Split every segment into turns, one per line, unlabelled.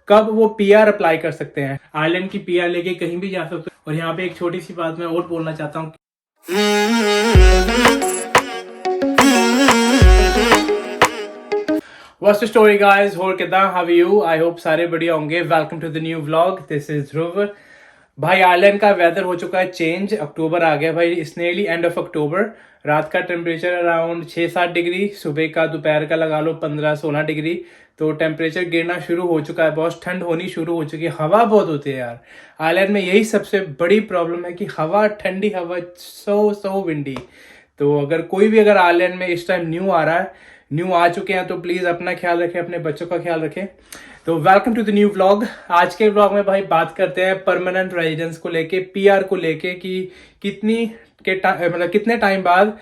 कब वो PR apply कर सकते हैं। आयरलैंड की पीआर लेके कहीं भी जा सकते हो। और यहाँ पे एक छोटी सी बात मैं और बोलना चाहता हूँ। What's the story guys? ਹੋਰ ਕਿਦਾਂ? How are you? I hope ਸਾਰੇ बढ़िया होंगे। Welcome to the new vlog. This is Dhruv। भाई आयरलैंड का वेदर हो चुका है चेंज। अक्टूबर आ गया भाई। It's nearly end of October. रात का टेम्परेचर अराउंड 6-7 डिग्री, सुबह का दोपहर का लगा लो 15-16 डिग्री। तो टेम्परेचर गिरना शुरू हो चुका है, बहुत ठंड होनी शुरू हो चुकी है। हवा बहुत होती है यार आयरलैंड में। यही सबसे बड़ी प्रॉब्लम है कि हवा, ठंडी हवा, सो विंडी। तो अगर आयरलैंड में इस टाइम न्यू आ रहा है, न्यू आ चुके हैं, तो प्लीज़ अपना ख्याल रखें, अपने बच्चों का ख्याल रखें। तो welcome to the new vlog. आज के व्लॉग में भाई बात करते हैं परमानेंट रेजिडेंस को लेके, पीआर को लेके कि कितने टाइम बाद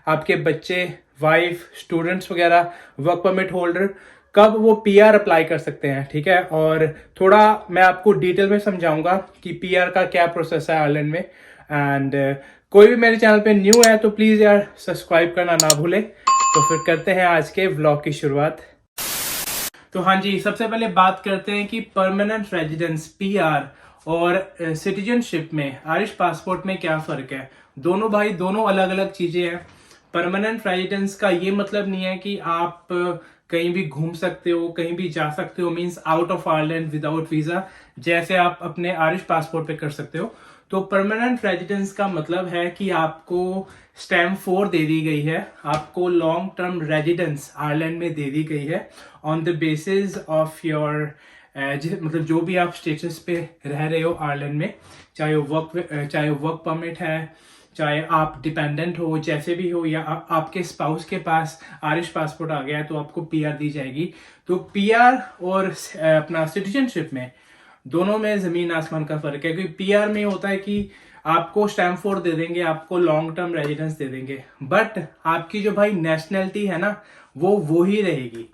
आपके बच्चे, वाइफ, स्टूडेंट्स वगैरह, वर्क परमिट होल्डर कब वो पीआर अप्लाई कर सकते हैं। ठीक है, और थोड़ा मैं आपको डिटेल में समझाऊंगा कि पीआर का क्या प्रोसेस है आयरलैंड में। एंड कोई भी मेरे चैनल पे न्यू है तो प्लीज़ यार सब्सक्राइब करना ना भूले। तो फिर करते हैं आज के व्लॉग की शुरुआत। तो हाँ जी, सबसे पहले बात करते हैं कि परमानेंट रेजिडेंस, पीआर और सिटीजनशिप में, आयरिश पासपोर्ट में क्या फ़र्क है। दोनों अलग अलग चीज़ें हैं। परमानेंट रेजिडेंस का ये मतलब नहीं है कि आप कहीं भी घूम सकते हो, कहीं भी जा सकते हो, means out of Ireland without visa, जैसे आप अपने आयरिश पासपोर्ट पे कर सकते हो। तो परमानेंट रेजिडेंस का मतलब है कि आपको स्टैम्प 4 दे दी गई है, आपको लॉन्ग टर्म रेजिडेंस आयरलैंड में दे दी गई है on the basis of your मतलब जो भी आप स्टेटस पे रह रहे हो आयरलैंड में, चाहे वर्क परमिट है, चाहे आप डिपेंडेंट हो, जैसे भी हो, या आपके स्पाउस के पास आयरिश पासपोर्ट आ गया है तो आपको पीआर दी जाएगी। तो पीआर और अपना सिटीजनशिप में, दोनों में जमीन आसमान का फर्क है। क्योंकि पीआर में होता है कि आपको स्टैम्प 4 दे देंगे, आपको लॉन्ग टर्म रेजिडेंस दे देंगे, बट आपकी जो भाई नेशनैलिटी है ना, वो ही रहेगी।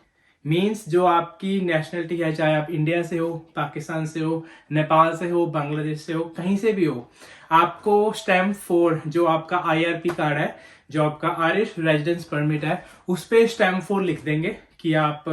मींस जो आपकी नेशनैलिटी है, चाहे आप इंडिया से हो, पाकिस्तान से हो, नेपाल से हो, बांग्लादेश से हो, कहीं से भी हो, आपको स्टैम्प 4 जो आपका आईआरपी कार्ड है, जो आपका आयरिश रेजिडेंस परमिट है, उस पर स्टैम्प 4 लिख देंगे कि आप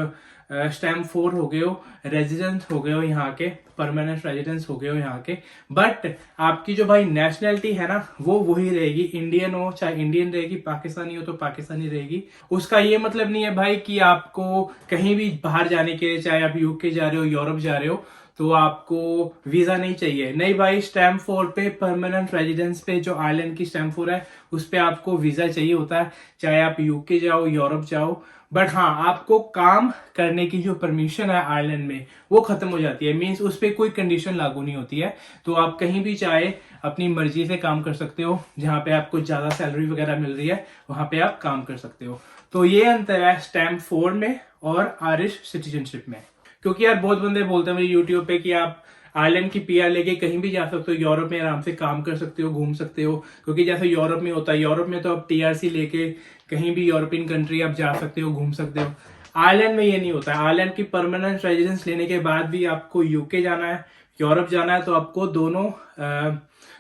स्टैम्प 4 हो गए हो, रेजिडेंट हो गए हो यहाँ के, परमानेंट रेजिडेंस हो गए हो यहाँ के। बट आपकी जो भाई नेशनैलिटी है ना, वो वही रहेगी। इंडियन हो चाहे इंडियन रहेगी, पाकिस्तानी हो तो पाकिस्तानी रहेगी। उसका ये मतलब नहीं है भाई कि आपको कहीं भी बाहर जाने के लिए, चाहे आप यूके जा रहे हो, यूरोप जा रहे हो, तो आपको वीजा नहीं चाहिए। नहीं भाई, स्टैम्प 4 पे, परमानेंट रेजिडेंस पे, जो आयरलैंड की स्टैम्प 4 है, उस पे आपको वीजा चाहिए होता है, चाहे आप यूके जाओ, यूरोप जाओ। बट हाँ, आपको काम करने की जो परमिशन है आयरलैंड में, वो खत्म हो जाती है। मींस उस पर कोई कंडीशन लागू नहीं होती है। तो आप कहीं भी चाहे अपनी मर्जी से काम कर सकते हो। जहां पे आपको ज्यादा सैलरी वगैरह मिल रही है, वहां पे आप काम कर सकते हो। तो ये अंतर है स्टैम्प 4 में और आयरिश सिटीजनशिप में। क्योंकि यार बहुत बंदे बोलते हैं मेरे यूट्यूब पे कि आप आयरलैंड की पीआर लेके कहीं भी जा सकते हो, यूरोप में आराम से काम कर सकते हो, घूम सकते हो। क्योंकि जैसे यूरोप में होता है, यूरोप में तो आप टीआरसी लेके कहीं भी यूरोपियन कंट्री आप जा सकते हो, घूम सकते हो। आयरलैंड में ये नहीं होता है। आयरलैंड की परमानेंट रेजिडेंस लेने के बाद भी आपको यूके जाना है, यूरोप जाना है, तो आपको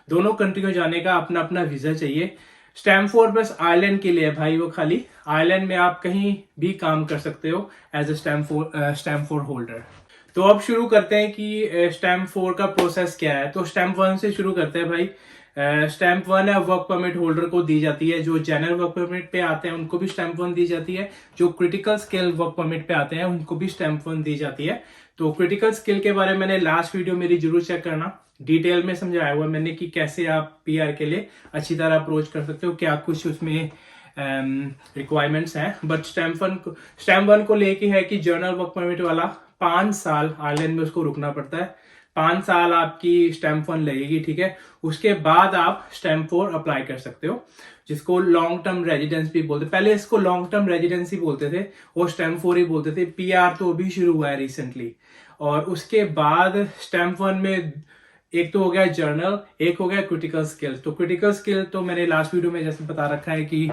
दोनों कंट्री में जाने का अपना अपना वीजा चाहिए। स्टैम्प 4 बस आयरलैंड के लिए है भाई, वो खाली आयरलैंड में आप कहीं भी काम कर सकते हो एज ए स्टैम्प 4 होल्डर। तो अब शुरू करते हैं कि स्टैम्प 4 का प्रोसेस क्या है। तो स्टैम्प 1 से शुरू करते हैं भाई। स्टैम्प 1 है, वर्क परमिट होल्डर को दी जाती है। जो जनरल वर्क परमिट पे आते हैं उनको भी स्टैम्प 1 दी जाती है। जो क्रिटिकल स्किल वर्क परमिट पे आते हैं उनको भी स्टैम्प 1 दी जाती है। तो क्रिटिकल स्किल के बारे में मैंने लास्ट वीडियो मेरी जरूर चेक करना, डिटेल में समझाया हुआ मैंने कि कैसे आप पीआर के लिए अच्छी तरह अप्रोच कर सकते हो, क्या कुछ उसमें रिक्वायरमेंट्स हैं। बट स्टैम्प 1 को लेके है कि जर्नल वर्क परमिट वाला 5 साल आयरलैंड में उसको रुकना पड़ता है। 5 साल आपकी स्टैम्प 1 लगेगी, ठीक है। उसके बाद आप स्टैम्प 4 अप्लाई कर सकते हो, जिसको लॉन्ग टर्म रेजिडेंस भी बोलते। पहले इसको लॉन्ग टर्म रेजिडेंस ही बोलते थे और स्टैम्प 4 ही बोलते थे। पीआर तो अभी शुरू हुआ है रिसेंटली। और उसके बाद स्टैम्प 1 में एक तो हो गया जर्नल, एक हो गया क्रिटिकल स्किल। तो क्रिटिकल स्किल तो मैंने लास्ट वीडियो में जैसे बता रखा है कि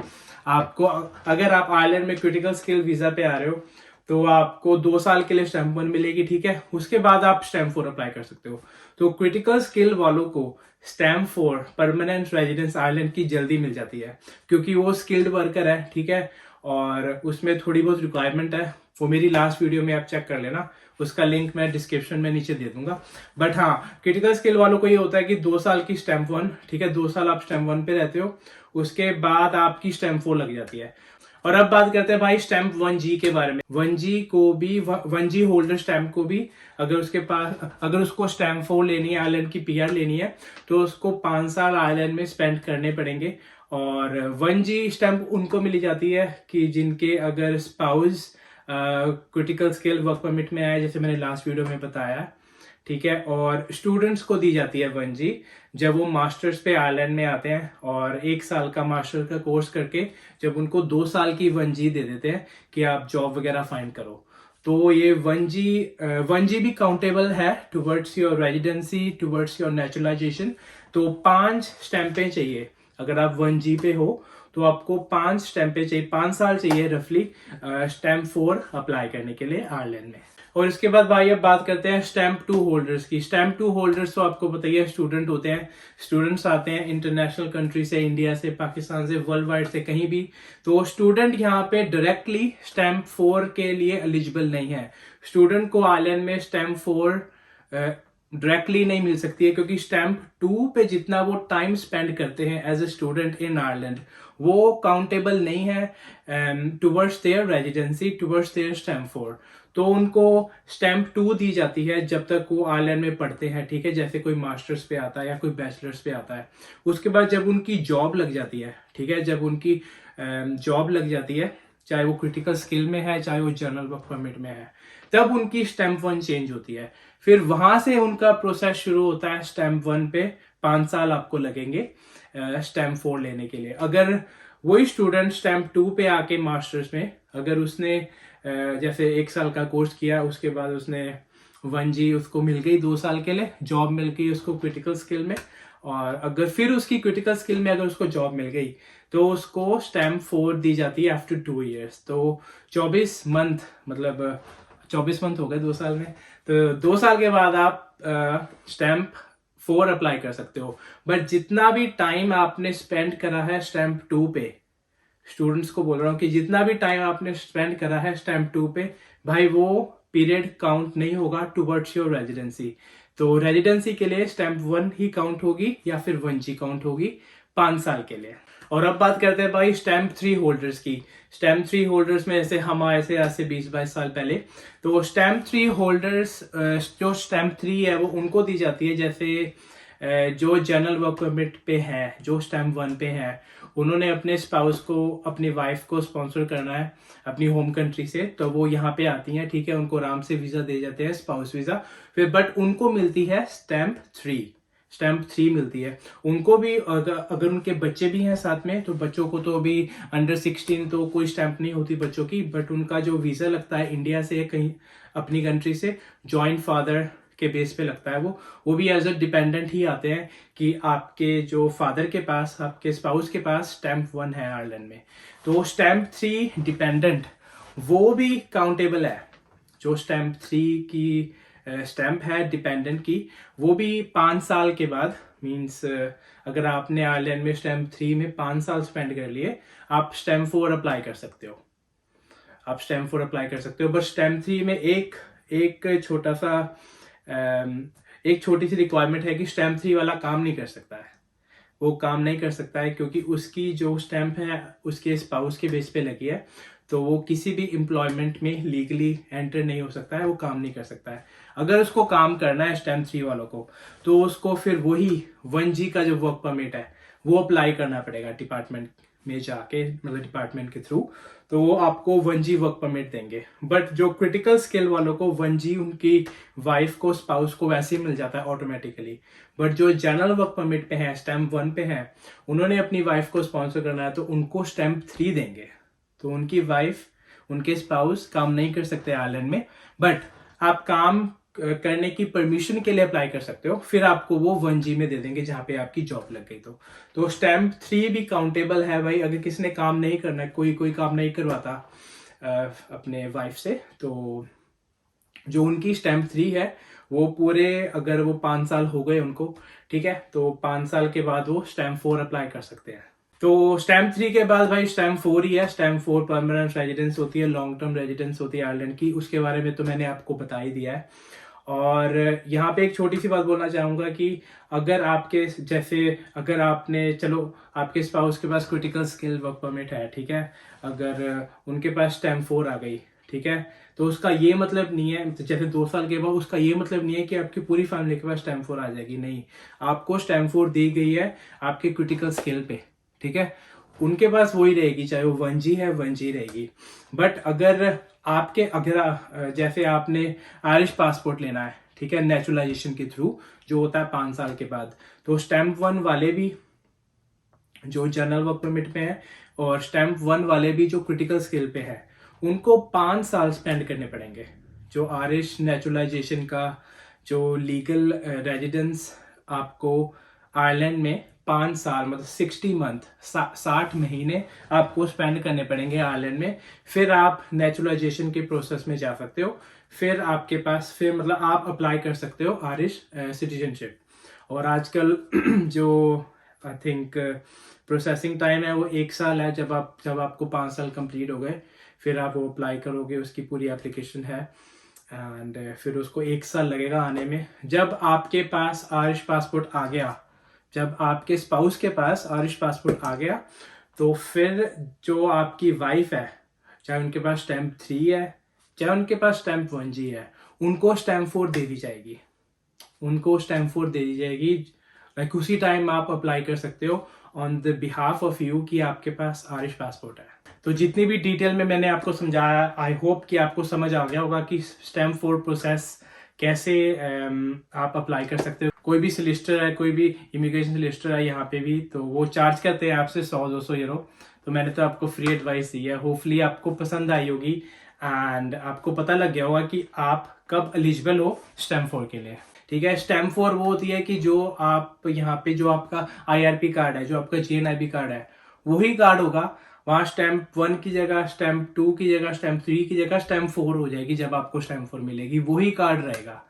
आपको, अगर आप आयरलैंड में क्रिटिकल स्किल वीजा पे आ रहे हो तो आपको 2 साल के लिए स्टैम्प 1 मिलेगी, ठीक है। उसके बाद आप स्टैम्प 4 अप्लाई कर सकते हो। तो क्रिटिकल स्किल वालों को स्टैम्प 4 परमानेंट रेजिडेंस आयरलैंड की जल्दी मिल जाती है, क्योंकि वो स्किल्ड वर्कर है, ठीक है। और उसमें थोड़ी बहुत रिक्वायरमेंट है, वो मेरी लास्ट वीडियो में आप चेक कर लेना, उसका लिंक मैं डिस्क्रिप्शन में नीचे दे दूंगा। बट हाँ, क्रिटिकल स्किल वालों को ये होता है कि 2 साल की स्टैम्प 1, ठीक है, 2 साल आप स्टैम्प 1 पे रहते हो, उसके बाद आपकी स्टैम्प 4 लग जाती है। और अब बात करते हैं भाई स्टैम्प 1G के बारे में। 1G को भी, 1G होल्डर स्टैम्प को भी, अगर उसके पास, अगर उसको स्टैम्प 4 लेनी है, आयरलैंड की PR लेनी है, तो उसको 5 साल आयरलैंड में स्पेंड करने पड़ेंगे। और 1G स्टैम्प उनको मिली जाती है कि जिनके अगर spouse critical skill work permit में आए, जैसे मैंने लास्ट वीडियो में बताया, ठीक है। और स्टूडेंट्स को दी जाती है 1G जब वो मास्टर्स पे आयरलैंड में आते हैं, और 1 साल का मास्टर का कोर्स करके जब उनको 2 साल की 1G दे देते हैं कि आप जॉब वगैरह फाइंड करो, तो ये 1G भी काउंटेबल है towards your residency, towards your naturalisation. तो 5 स्टैंपें चाहिए। अगर आप 1G पे हो तो आपको 5 स्टैंपें चाहिए, 5 साल चाहिए रफली स्टैम्प 4 अप्लाई करने के लिए आयरलैंड में। और इसके बाद भाई अब बात करते हैं स्टैम्प 2 होल्डर्स की। स्टैम्प 2 होल्डर्स तो आपको बताइए स्टूडेंट होते हैं। स्टूडेंट्स आते हैं इंटरनेशनल कंट्री से, इंडिया से, पाकिस्तान से, वर्ल्ड वाइड से, कहीं भी। तो स्टूडेंट यहाँ पे डायरेक्टली स्टैम्प 4 के लिए एलिजिबल नहीं है। स्टूडेंट को आयरलैंड में स्टैम्प 4 डायरेक्टली नहीं मिल सकती है, क्योंकि स्टैम्प 2 पे जितना वो टाइम स्पेंड करते हैं as a student in Ireland, वो काउंटेबल नहीं है towards their residency, towards their stamp 4। तो उनको स्टैम्प 2 दी जाती है जब तक वो आयरलैंड में पढ़ते हैं, ठीक है। जैसे कोई मास्टर्स पे आता है या कोई बैचलर्स पे आता है, उसके बाद जब उनकी जॉब लग जाती है, ठीक है, जब उनकी जॉब लग जाती है, चाहे वो क्रिटिकल स्किल में है, चाहे वो जनरल वर्क परमिट में है, तब उनकी स्टैम्प 1 चेंज होती है। फिर वहां से उनका प्रोसेस शुरू होता है। स्टैम्प 1 पे 5 साल आपको लगेंगे स्टैम्प 4 लेने के लिए। अगर वही स्टूडेंट स्टैम्प 2 पे आके मास्टर्स में, अगर उसने जैसे 1 साल का कोर्स किया, उसके बाद उसने 1G उसको मिल गई 2 साल के लिए, जॉब मिल गई उसको क्रिटिकल स्किल में, और अगर फिर उसकी क्रिटिकल स्किल में अगर उसको जॉब मिल गई, तो उसको स्टैम्प 4 दी जाती है आफ्टर 2 ईयर्स। तो 24 मंथ, मतलब 24 मंथ हो गए 2 साल में, तो 2 साल के बाद आप स्टैम्प 4 अप्लाई कर सकते हो। बट जितना भी टाइम आपने स्पेंड करा है स्टैम्प 2 पे, स्टूडेंट्स को बोल रहा हूँ कि जितना भी टाइम आपने स्पेंड करा है स्टैम्प 2 पे, भाई वो पीरियड काउंट नहीं होगा टुवर्ड्स योर रेजिडेंसी। तो रेजिडेंसी के लिए स्टैम्प 1 ही काउंट होगी या फिर 1G काउंट होगी 5 साल के लिए। और अब बात करते हैं भाई स्टैम्प 3 होल्डर्स की। स्टैम्प 3 होल्डर्स में जैसे हम आए थे आज से 20-22 साल पहले, तो स्टैम्प 3 होल्डर्स, जो स्टैम्प 3 है वो उनको दी जाती है। जैसे जो जनरल वर्क परमिट पे है, जो स्टैम्प 1 पे है, उन्होंने अपने स्पाउस को, अपनी वाइफ को स्पॉन्सर करना है अपनी होम कंट्री से, तो वो यहाँ पे आती हैं, ठीक है। उनको आराम से वीजा दे जाते हैं, स्पाउस वीजा। फिर बट उनको मिलती है स्टैम्प 3, स्टैम्प 3 मिलती है उनको भी। अगर उनके बच्चे भी हैं साथ में, तो बच्चों को तो अभी अंडर 16 तो कोई स्टैम्प नहीं होती बच्चों की, बट उनका जो वीजा लगता है इंडिया से कहीं अपनी कंट्री से, जॉइंट फादर के बेस पे लगता है, वो भी एज अ डिपेंडेंट ही आते हैं कि आपके जो फादर के पास, आपके स्पाउस के पास स्टैम्प 1 है आयरलैंड में। तो स्टैम्प 3 डिपेंडेंट वो भी काउंटेबल है। जो स्टैम्प 3 की स्टैम्प है डिपेंडेंट की, वो भी 5 साल के बाद, मींस अगर आपने आयरलैंड में स्टैम्प 3 में 5 साल स्पेंड कर लिए, आप स्टैम्प 4 अप्लाई कर सकते हो। आप स्टैम्प 4 अप्लाई कर सकते हो। बट स्टैम्प 3 में एक छोटा सा एक छोटी सी रिक्वायरमेंट है कि स्टैम्प 3 वाला काम नहीं कर सकता है। वो काम नहीं कर सकता है क्योंकि उसकी जो स्टैम्प है उसके स्पाउस के बेस पे लगी है, तो वो किसी भी एम्प्लॉयमेंट में लीगली एंटर नहीं हो सकता है, वो काम नहीं कर सकता है। अगर उसको काम करना है स्टैम्प 3 वालों को, तो उसको फिर वही 1G का जो वर्क परमिट है वो अप्लाई करना पड़ेगा डिपार्टमेंट में जाके, मतलब डिपार्टमेंट के थ्रू, तो वो आपको 1G वर्क परमिट देंगे। बट जो क्रिटिकल स्किल वालों को 1G उनकी वाइफ को, स्पाउस को वैसे ही मिल जाता है ऑटोमेटिकली। बट जो जनरल वर्क परमिट पे है, स्टैम्प 1 पे है, उन्होंने अपनी वाइफ को स्पॉन्सर करना है, तो उनको स्टैम्प 3 देंगे। तो उनकी वाइफ, उनके स्पाउस काम नहीं कर सकते आयरलैंड में, बट आप काम करने की परमिशन के लिए अप्लाई कर सकते हो, फिर आपको वो 1G में दे देंगे जहां पे आपकी जॉब लग गई। तो स्टैम्प 3 भी काउंटेबल है भाई। अगर किसी ने काम नहीं करना है, कोई काम नहीं करवाता अपने वाइफ से, तो जो उनकी स्टैम्प 3 है वो पूरे, अगर वो 5 साल हो गए उनको, ठीक है, तो 5 साल के बाद वो स्टैम्प 4 अप्लाई कर सकते हैं। तो स्टैम्प 3 के बाद भाई स्टैम्प 4 ही है। स्टैम्प 4 परमानेंट रेजिडेंस होती है, लॉन्ग टर्म रेजिडेंस होती है आयरलैंड की। उसके बारे में तो मैंने आपको बता ही दिया है। और यहाँ पे एक छोटी सी बात बोलना चाहूँगा कि अगर आपके जैसे अगर आपने चलो आपके स्पाउस के पास क्रिटिकल स्किल वर्क परमिट है, ठीक है, अगर उनके पास स्टैम्प 4 आ गई, ठीक है, तो उसका ये मतलब नहीं है, जैसे 2 साल के बाद उसका ये मतलब नहीं है कि आपकी पूरी फैमिली के पास स्टैम्प 4 आ जाएगी। नहीं, आपको स्टैम्प 4 दी गई है आपके क्रिटिकल स्किल पे, ठीक है। उनके पास वही रहेगी, चाहे वो 1G है 1G रहेगी। बट अगर जैसे आपने आयरिश पासपोर्ट लेना है, ठीक है, नेचुरलाइजेशन के थ्रू जो होता है 5 साल के बाद, तो स्टैम्प 1 वाले भी जो जनरल वर्क परमिट पे है और स्टैम्प 1 वाले भी जो क्रिटिकल स्किल पे है, उनको 5 साल स्पेंड करने पड़ेंगे। जो आयरिश नेचुरलाइजेशन का जो लीगल रेजिडेंस आपको आयरलैंड में 5 साल मतलब 60 मंथ 60 महीने आपको स्पेंड करने पड़ेंगे आयरलैंड में। फिर आप नेचुरलाइजेशन के प्रोसेस में जा सकते हो। फिर आपके पास फिर मतलब आप अप्लाई कर सकते हो आयरिश सिटीजनशिप। और आजकल जो आई थिंक प्रोसेसिंग टाइम है वो 1 साल है। जब आपको 5 साल कंप्लीट हो गए फिर आप वो अप्लाई करोगे, उसकी पूरी एप्लीकेशन है एंड फिर उसको 1 साल लगेगा आने में। जब आपके पास आयरिश पासपोर्ट आ गया, जब आपके स्पाउस के पास आयरिश पासपोर्ट आ गया, तो फिर जो आपकी वाइफ है, चाहे उनके पास स्टैम्प 3 है चाहे उनके पास स्टैम्प 1G है, उनको स्टैम्प 4 दे दी जाएगी। उनको स्टैम्प 4 दे दी जाएगी। लाइक उसी टाइम आप अप्लाई कर सकते हो on the behalf of you कि आपके पास आयरिश पासपोर्ट है। तो जितनी भी डिटेल में मैंने आपको समझाया, आई होप कि आपको समझ आ गया होगा कि स्टैम्प 4 प्रोसेस कैसे आप अप्लाई कर सकते हो। कोई भी सोलिसिटर है, कोई भी इमिग्रेशन सोलिसिटर है यहाँ पे भी, तो वो चार्ज करते हैं आपसे 100-200 यूरो। तो मैंने तो आपको फ्री एडवाइस दी है। होपफुली आपको पसंद आई होगी एंड आपको पता लग गया होगा कि आप कब एलिजिबल हो स्टैम्प 4 के लिए, ठीक है। स्टैम्प 4 वो होती है कि जो आप यहाँ पे जो आपका IRP कार्ड है, जो आपका GNIB कार्ड है, वही कार्ड होगा। वहाँ स्टैम्प 1 की जगह स्टैम्प 2 की जगह स्टैम्प 3 की जगह स्टैम्प 4 हो जाएगी। जब आपको स्टैम्प 4 मिलेगी वही कार्ड रहेगा।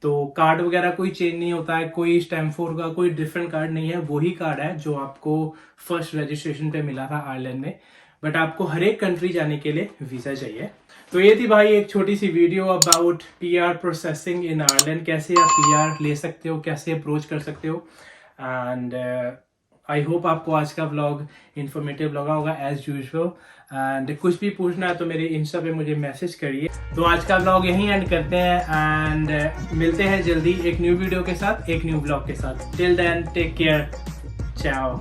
तो कार्ड वगैरह कोई चेंज नहीं होता है, कोई स्टैम्प 4 का कोई डिफरेंट कार्ड नहीं है, वही कार्ड है जो आपको फर्स्ट रजिस्ट्रेशन पे मिला था आयरलैंड में। बट आपको हर एक कंट्री जाने के लिए वीजा चाहिए। तो ये थी भाई एक छोटी सी video about PR processing in Ireland, कैसे आप PR ले सकते हो, कैसे अप्रोच कर सकते हो। एंड आई होप आपको आज का व्लॉग इन्फॉर्मेटिव लगा होगा एज यूजुअल। एंड कुछ भी पूछना है तो मेरे इंस्टा पे मुझे मैसेज करिए। तो आज का व्लॉग यहीं एंड करते हैं एंड मिलते हैं जल्दी एक न्यू वीडियो के साथ, एक न्यू व्लॉग के साथ। टिल देन टेक केयर, चाओ।